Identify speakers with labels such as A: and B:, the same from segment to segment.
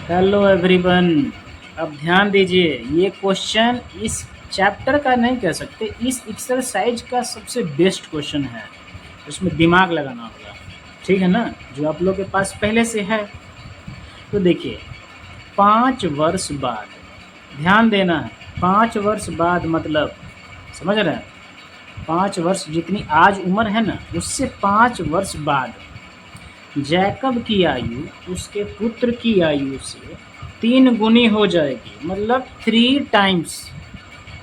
A: Hello everyone. अब ध्यान दीजिए, ये क्वेश्चन इस चैप्टर का नहीं कह सकते, इस एक्सरसाइज का सबसे बेस्ट क्वेश्चन है। उसमें दिमाग लगाना होगा, ठीक है ना, जो आप लोग के पास पहले से है। तो देखिए, 5 वर्ष बाद, ध्यान देना है, 5 वर्ष बाद मतलब समझ रहे हैं, 5 वर्ष जितनी आज उम्र है ना, उससे 5 वर्ष बाद जैकब की आयु उसके पुत्र की आयु से 3 गुनी हो जाएगी, मतलब 3 टाइम्स।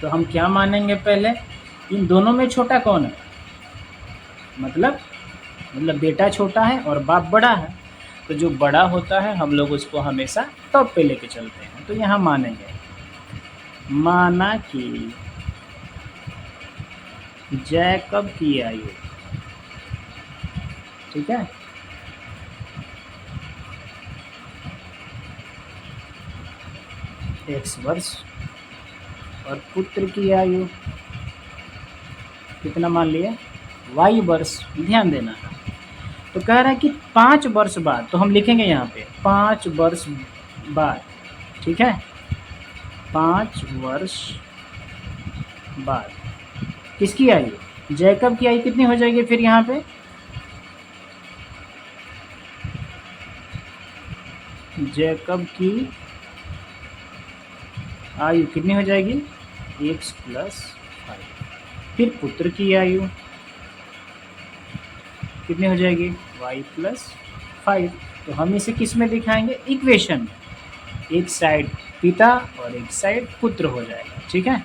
A: तो हम क्या मानेंगे पहले, इन दोनों में छोटा कौन है? मतलब बेटा छोटा है और बाप बड़ा है, तो जो बड़ा होता है हम लोग उसको हमेशा टॉप पे लेके चलते हैं। तो यहाँ मानेंगे, माना कि जैकब की आयु, ठीक है, x वर्ष और पुत्र की आयु कितना मान लिए, y वर्ष। ध्यान देना है, तो कह रहा है कि 5 वर्ष बाद, तो हम लिखेंगे यहाँ पे 5 वर्ष बाद, ठीक है, 5 वर्ष बाद किसकी आयु, जैकब की आयु कितनी हो जाएगी फिर यहाँ पे, जैकब की आयु कितनी हो जाएगी, x + 5। फिर पुत्र की आयु कितनी हो जाएगी, y + 5। तो हम इसे किस में दिखाएंगे, इक्वेशन में, एक साइड पिता और एक साइड पुत्र हो जाएगा, ठीक है।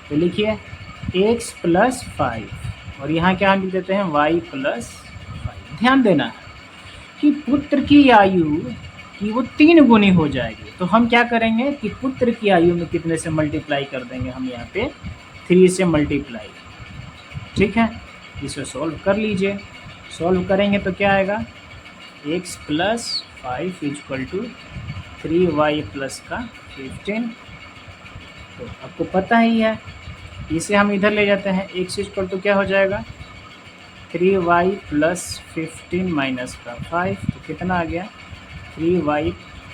A: तो लिखिए x + 5 और यहाँ क्या लिख देते हैं, y + 5। ध्यान देना है कि पुत्र की आयु कि वो 3 गुनी हो जाएगी, तो हम क्या करेंगे कि पुत्र की आयु में कितने से मल्टीप्लाई कर देंगे, हम यहाँ पे 3 से मल्टीप्लाई, ठीक है। इसे सॉल्व कर लीजिए, सॉल्व करेंगे तो क्या आएगा, x + 5 = 3y + 15। तो आपको पता ही है, इसे हम इधर ले जाते हैं, x = क्या हो जाएगा, 3y + 15 - 5, तो कितना आ गया, 3y +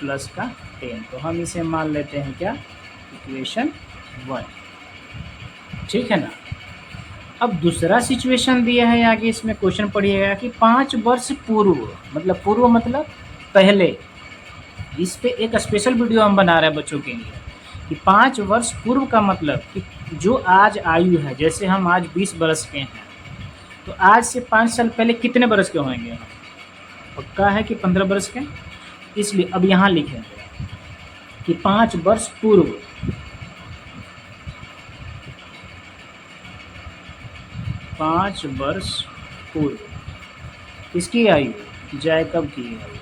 A: 10। तो हम इसे मान लेते हैं क्या, इक्वेशन 1, ठीक है ना। अब दूसरा सिचुएशन दिया है आगे, इसमें क्वेश्चन पढ़िएगा कि 5 वर्ष पूर्व, मतलब पूर्व मतलब पहले। इस पे एक स्पेशल वीडियो हम बना रहे हैं बच्चों के लिए, कि 5 वर्ष पूर्व का मतलब कि जो आज आयु है, जैसे हम आज 20 वर्ष के हैं, तो आज से 5 साल पहले कितने वर्ष के होंगे हम, पक्का है कि 15 वर्ष के। इसलिए अब यहाँ लिखेंगे कि 5 वर्ष पूर्व, 5 वर्ष पूर्व किसकी आयु, जैकब की आयु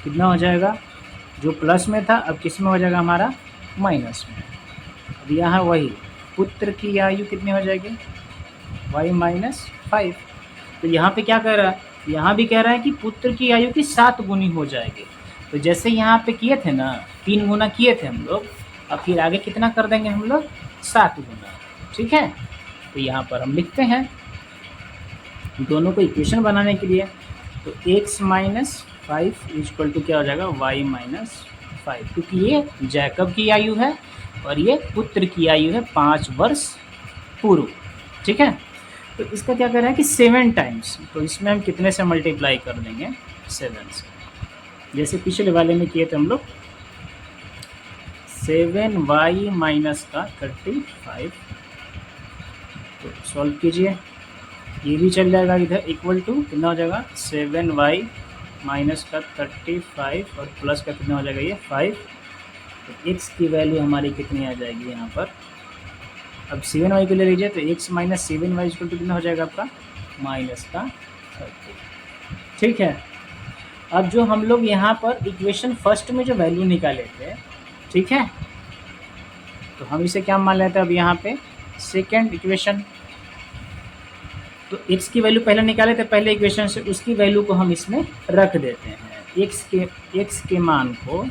A: कितना हो जाएगा, जो प्लस में था अब किस में हो जाएगा हमारा, माइनस में। अब यहाँ वही पुत्र की आयु कितनी हो जाएगी, y - 5। तो यहाँ पे क्या कह रहा है, यहाँ भी कह रहा है कि पुत्र की आयु की 7 गुनी हो जाएगी। तो जैसे यहाँ पे किए थे ना, 3 गुना किए थे हम लोग, अब फिर आगे कितना कर देंगे हम लोग, 7 गुना, ठीक है। तो यहाँ पर हम लिखते हैं दोनों को इक्वेशन बनाने के लिए, तो x - 5 = क्या हो जाएगा, y - 5, क्योंकि ये जैकब की आयु है और ये पुत्र की आयु है 5 वर्ष पूर्व, ठीक है। तो इसका क्या कर रहा है कि 7 टाइम्स, तो इसमें हम कितने से मल्टीप्लाई कर देंगे, 7 से, जैसे पिछले वाले में किए थे हम लोग, 7y - 35। तो सॉल्व कीजिए, ये भी चल जाएगा इधर, इक्वल टू कितना हो जाएगा, 7y - 35 और प्लस का कितना हो जाएगा, ये 5। तो x की वैल्यू हमारी कितनी आ जाएगी यहाँ पर, अब 7y को ले लीजिए, तो x - 7y = कितना हो जाएगा आपका, -30, ठीक है। अब जो हम लोग यहाँ पर इक्वेशन फर्स्ट में जो वैल्यू निकाले थे, ठीक है, तो हम इसे क्या मान लेते हैं अब यहाँ पे, सेकेंड इक्वेशन। तो x की वैल्यू पहले निकाले थे पहले इक्वेशन से, उसकी वैल्यू को हम इसमें रख देते हैं, x के मान को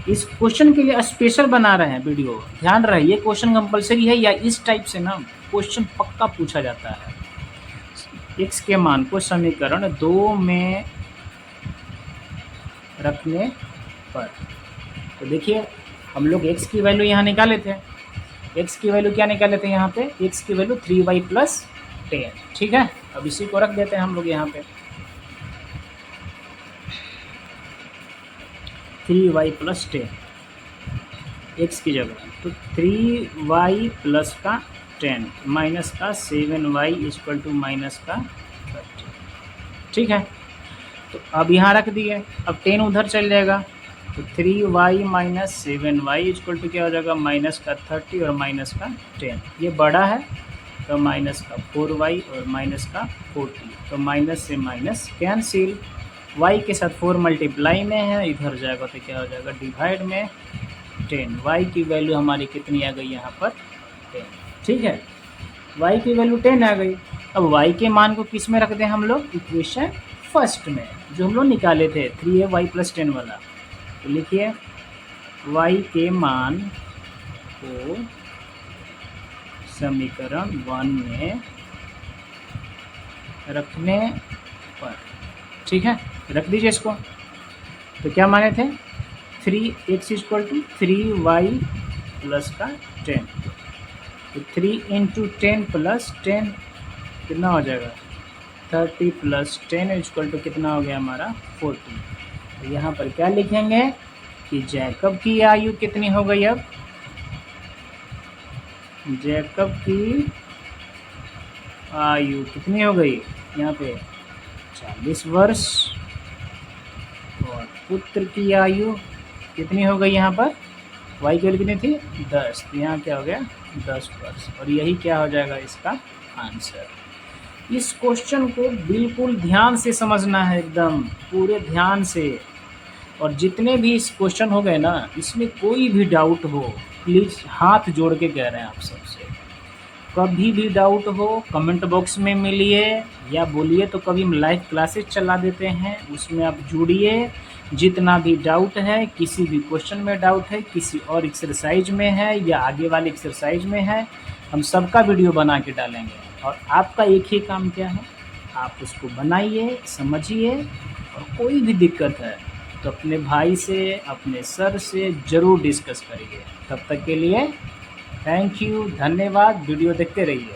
A: इस क्वेश्चन के लिए स्पेशल बना रहे हैं वीडियो, ध्यान रहे ये क्वेश्चन कंपलसरी है या इस टाइप से ना क्वेश्चन पक्का पूछा जाता है। x के मान को समीकरण 2 में रखने पर, तो देखिए हम लोग x की वैल्यू यहाँ निकाले थे, x की वैल्यू क्या निकाले थे यहाँ पे, x की वैल्यू 3y + 10, ठीक है। अब इसी को रख देते हैं हम लोग यहाँ पे 3y + 10 x की जगह, तो 3y + का 10 माइनस का 7y = माइनस का 30, ठीक है। तो अब यहाँ रख दिए, अब 10 उधर चल जाएगा, तो 3y - 7y = क्या हो जाएगा, माइनस का 30 और माइनस का 10, ये बड़ा है तो माइनस का 4y और माइनस का 40, तो माइनस से माइनस कैंसिल, y के साथ 4 मल्टीप्लाई में है, इधर जाएगा तो क्या हो जाएगा, डिवाइड में 10, y की वैल्यू हमारी कितनी आ गई यहाँ पर 10, ठीक है। y की वैल्यू 10 आ गई। अब y के मान को किस में रख दें हम लोग, इक्वेशन फर्स्ट में जो हम लोग निकाले थे 3y + 10 वाला, तो लिखिए y के मान को समीकरण 1 में रखने पर, ठीक है, रख दीजिए इसको। तो क्या माने थे, 3x = 3y + का 10, तो 3 × 10 + 10 कितना हो जाएगा, 30 + 10 = कितना हो गया हमारा 40। तो यहाँ पर क्या लिखेंगे कि जैकब की आयु कितनी हो गई, अब जैकब की आयु कितनी हो गई यहाँ पे 40 वर्ष, और पुत्र की आयु कितनी हो गई यहाँ पर, y की वैल्यू कितनी थी 10, तो यहाँ क्या हो गया 10 वर्ष, और यही क्या हो जाएगा इसका आंसर। इस क्वेश्चन को बिल्कुल ध्यान से समझना है, एकदम पूरे ध्यान से, और जितने भी इस क्वेश्चन हो गए ना, इसमें कोई भी डाउट हो प्लीज़ हाथ जोड़ के कह रहे हैं आप सबसे, कभी भी डाउट हो कमेंट बॉक्स में मिलिए या बोलिए, तो कभी हम लाइव क्लासेस चला देते हैं, उसमें आप जुड़िए। जितना भी डाउट है, किसी भी क्वेश्चन में डाउट है, किसी और एक्सरसाइज में है या आगे वाले एक्सरसाइज में है, हम सबका वीडियो बना के डालेंगे। और आपका एक ही काम क्या है, आप उसको बनाइए, समझिए, और कोई भी दिक्कत है तो अपने भाई से, अपने सर से ज़रूर डिस्कस करिए। तब तक के लिए थैंक यू, धन्यवाद, वीडियो देखते रहिए।